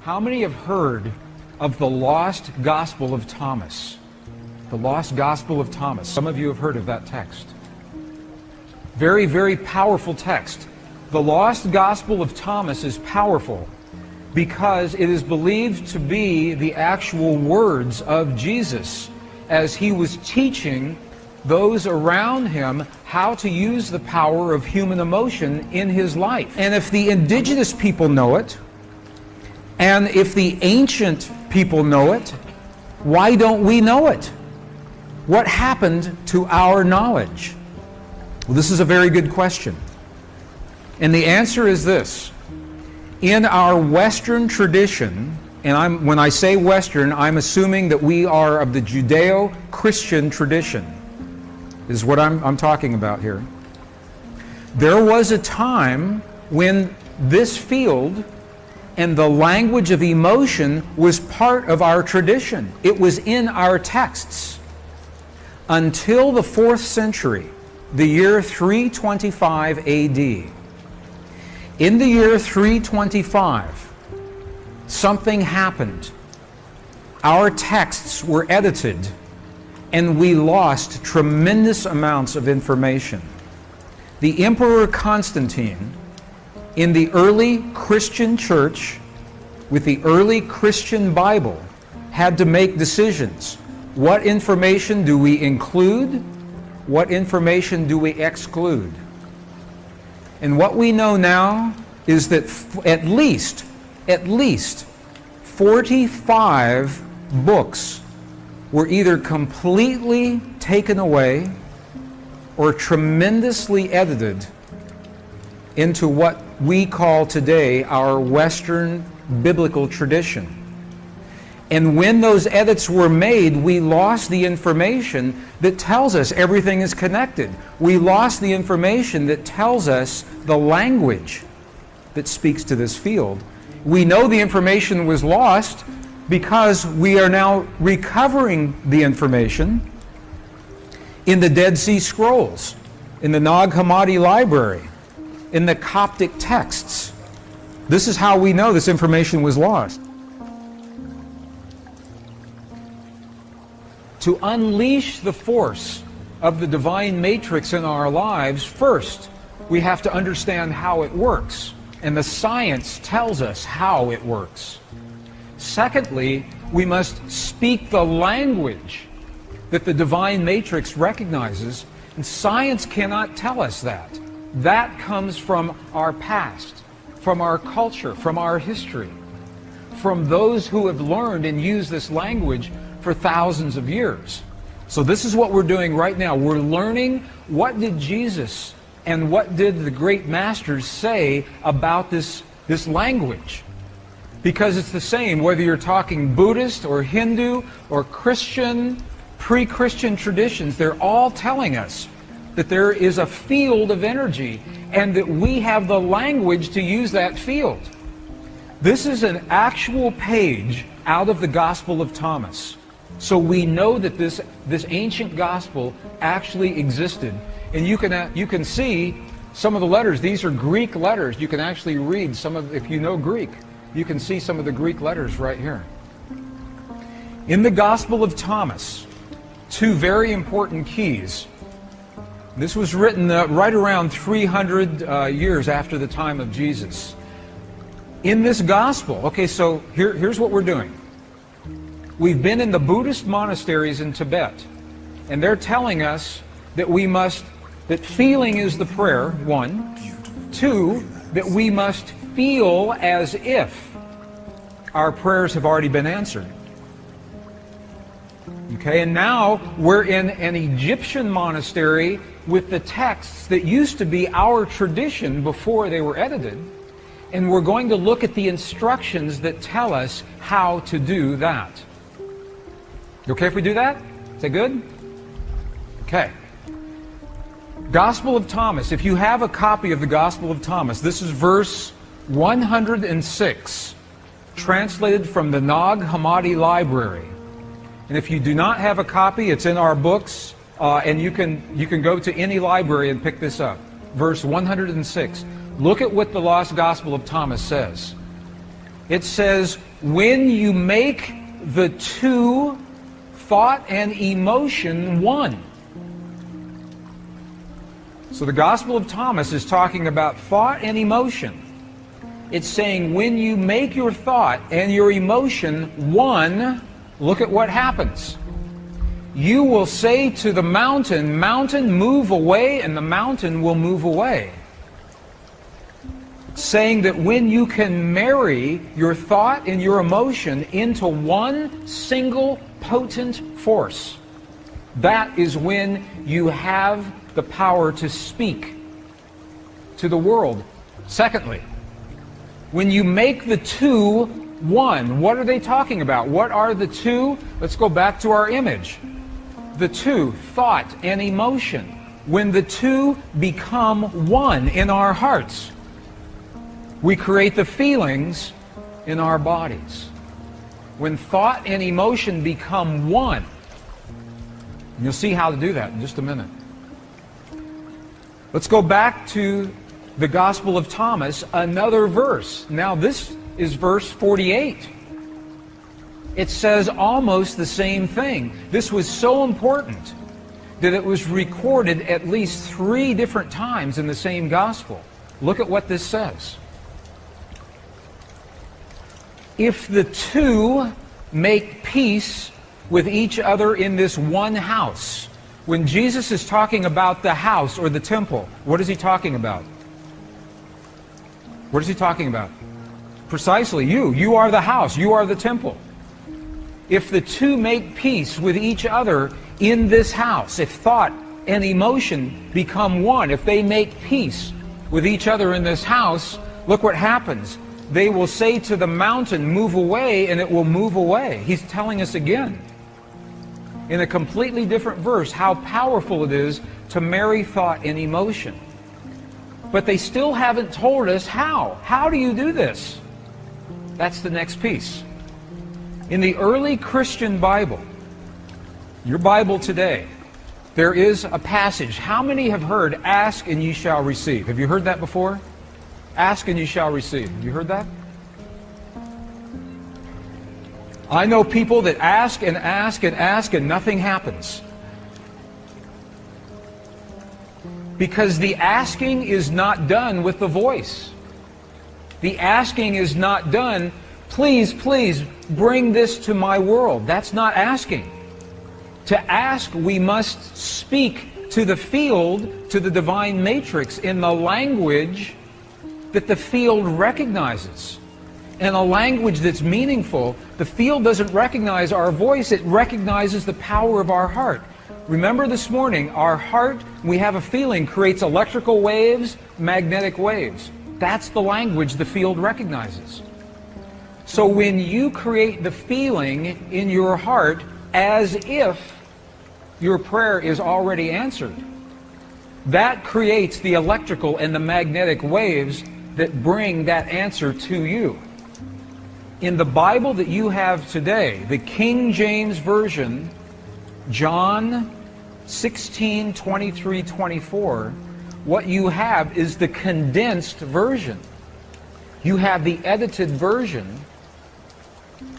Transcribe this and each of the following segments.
How many have heard of the lost Gospel of Thomas? The lost Gospel of Thomas. Some of you have heard of that text. Very, very powerful text. The lost Gospel of Thomas is powerful because it is believed to be the actual words of Jesus as he was teaching those around him how to use the power of human emotion in his life. And if the indigenous people know it, and if the ancient people know it, why don't we know it? What happened to our knowledge? Well, this is a very good question. And the answer is this. In our Western tradition, and when I say Western, I'm assuming that we are of the Judeo-Christian tradition, is what I'm talking about here. There was a time when this field and the language of emotion was part of our tradition. It was in our texts. Until the 4th century, the year 325 AD. In the year 325, something happened. Our texts were edited, and we lost tremendous amounts of information. The Emperor Constantine, in the early Christian church, with the early Christian Bible, had to make decisions. What information do we include? What information do we exclude? And what we know now is that at least 45 books were either completely taken away or tremendously edited into what we call today our Western biblical tradition. And when those edits were made, we lost the information that tells us everything is connected. We lost the information that tells us the language that speaks to this field. We know the information was lost because we are now recovering the information in the Dead Sea Scrolls, in the Nag Hammadi Library, in the Coptic texts. This is how we know this information was lost. To unleash the force of the divine matrix in our lives, first, we have to understand how it works. And the science tells us how it works. Secondly, we must speak the language that the divine matrix recognizes, and science cannot tell us that. That comes from our past, from our culture, from our history, from those who have learned and used this language for thousands of years. So this is what we're doing right now. We're learning what did Jesus and what did the great masters say about this language. Because it's the same whether you're talking Buddhist or Hindu or Christian, pre-Christian traditions, they're all telling us that there is a field of energy and that we have the language to use that field. This is an actual page out of the Gospel of Thomas. So we know that this ancient gospel actually existed. And you can see some of the letters. These are Greek letters. You can actually read some of, if you know Greek, you can see some of the Greek letters right here. In the Gospel of Thomas, two very important keys. This was written right around 300 years after the time of Jesus. In this gospel, okay, so here's what we're doing. We've been in the Buddhist monasteries in Tibet, and they're telling us that that feeling is the prayer, 1. 2, that we must feel as if our prayers have already been answered. Okay, and now we're in an Egyptian monastery with the texts that used to be our tradition before they were edited, and we're going to look at the instructions that tell us how to do that. You okay if we do that? Is that good? Okay. Gospel of Thomas. If you have a copy of the Gospel of Thomas, this is verse 106, translated from the Nag Hammadi Library. And if you do not have a copy, it's in our books, and you can go to any library and pick this up. Verse 106. Look at what the Lost Gospel of Thomas says. It says, when you make the two, thought and emotion, one. So the Gospel of Thomas is talking about thought and emotion. It's saying when you make your thought and your emotion one, look at what happens. You will say to the mountain, "Mountain, move away," and the mountain will move away. Saying that when you can marry your thought and your emotion into one single potent force, that is when you have the power to speak to the world. Secondly, when you make the two one, what are they talking about? What are the two? Let's go back to our image. The two, thought and emotion. When the two become one in our hearts, we create the feelings in our bodies. When thought and emotion become one, and you'll see how to do that in just a minute. Let's go back to the Gospel of Thomas, another verse. Now this is verse 48. It says almost the same thing. This was so important that it was recorded at least 3 different times in the same Gospel. Look at what this says. If the two make peace with each other in this one house. When Jesus is talking about the house or the temple, what is he talking about? What is he talking about? Precisely you. You are the house. You are the temple. If the two make peace with each other in this house, if thought and emotion become one, if they make peace with each other in this house, look what happens. They will say to the mountain, "Move away," and it will move away. He's telling us again, in a completely different verse, how powerful it is to marry thought and emotion. But they still haven't told us how. How do you do this? That's the next piece. In the early Christian Bible, your Bible today, there is a passage. How many have heard, "Ask and ye shall receive"? Have you heard that before? Ask and you shall receive. Have you heard that? I know people that ask and ask and ask and nothing happens. Because the asking is not done with the voice. The asking is not done, "Please, please, bring this to my world." That's not asking. To ask, we must speak to the field, to the divine matrix, in the language that the field recognizes. In a language that's meaningful, the field doesn't recognize our voice, it recognizes the power of our heart. Remember this morning, our heart, we have a feeling, creates electrical waves, magnetic waves. That's the language the field recognizes. So when you create the feeling in your heart as if your prayer is already answered, that creates the electrical and the magnetic waves that bring that answer to you. In the Bible that you have today, the King James Version, John 16:23-24, what you have is the condensed version. You have the edited version.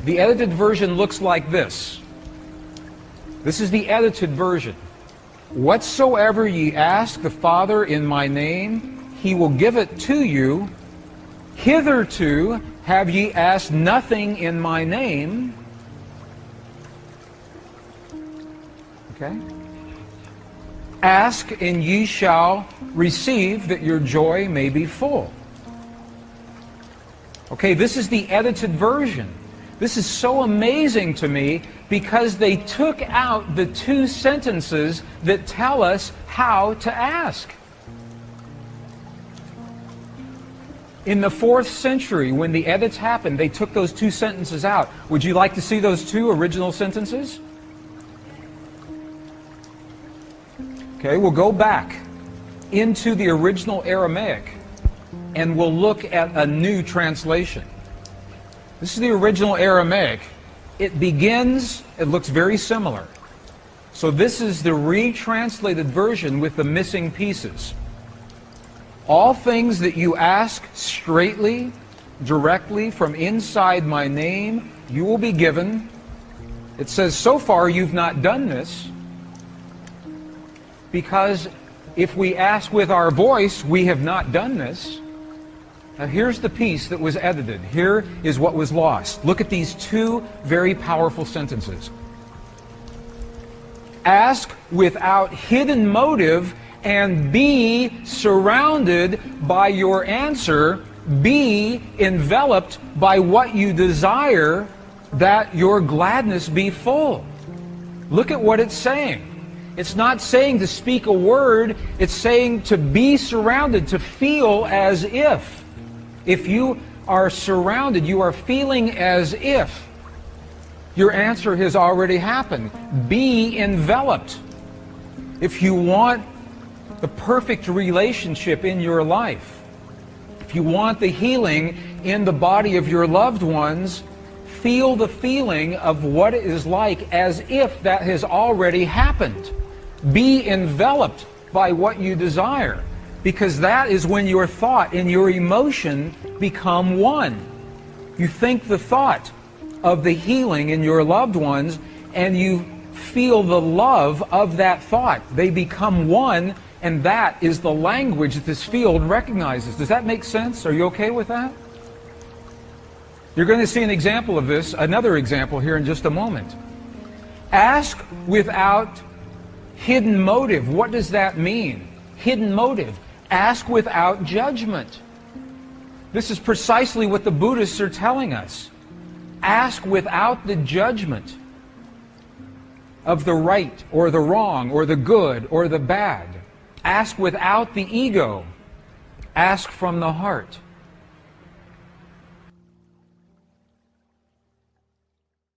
The edited version looks like this. This is the edited version. "Whatsoever ye ask the Father in my name, He will give it to you. Hitherto have ye asked nothing in my name." Okay? "Ask and ye shall receive, that your joy may be full." Okay, this is the edited version. This is so amazing to me because they took out the 2 sentences that tell us how to ask. In the 4th century, when the edits happened, they took those 2 sentences out. Would you like to see those 2 original sentences? Okay, we'll go back into the original Aramaic and we'll look at a new translation. This is the original Aramaic. It begins, it looks very similar. So this is the retranslated version with the missing pieces. "All things that you ask straightly directly from inside my name, you will be given. It says, so far you've not done this, because if we ask with our voice, we have not done this. Now here's the piece that was edited. Here is what was lost. Look at these two very powerful sentences. Ask without hidden motive and be surrounded by your answer. Be enveloped by what you desire, that your gladness be full. Look at what it's saying. It's not saying to speak a word, it's saying to be surrounded, to feel as if. If you are surrounded, you are feeling as if your answer has already happened. Be enveloped. If you want the perfect relationship in your life, if you want the healing in the body of your loved ones, feel the feeling of what it is like as if that has already happened. Be enveloped by what you desire, because that is when your thought and your emotion become one. You think the thought of the healing in your loved ones, and you feel the love of that thought. They become one, and that is the language that this field recognizes. Does that make sense? Are you okay with that? You're going to see an example of this, another example here in just a moment. Ask without hidden motive. What does that mean? Hidden motive. Ask without judgment. This is precisely what the Buddhists are telling us. Ask without the judgment of the right or the wrong or the good or the bad. Ask without the ego. Ask from the heart.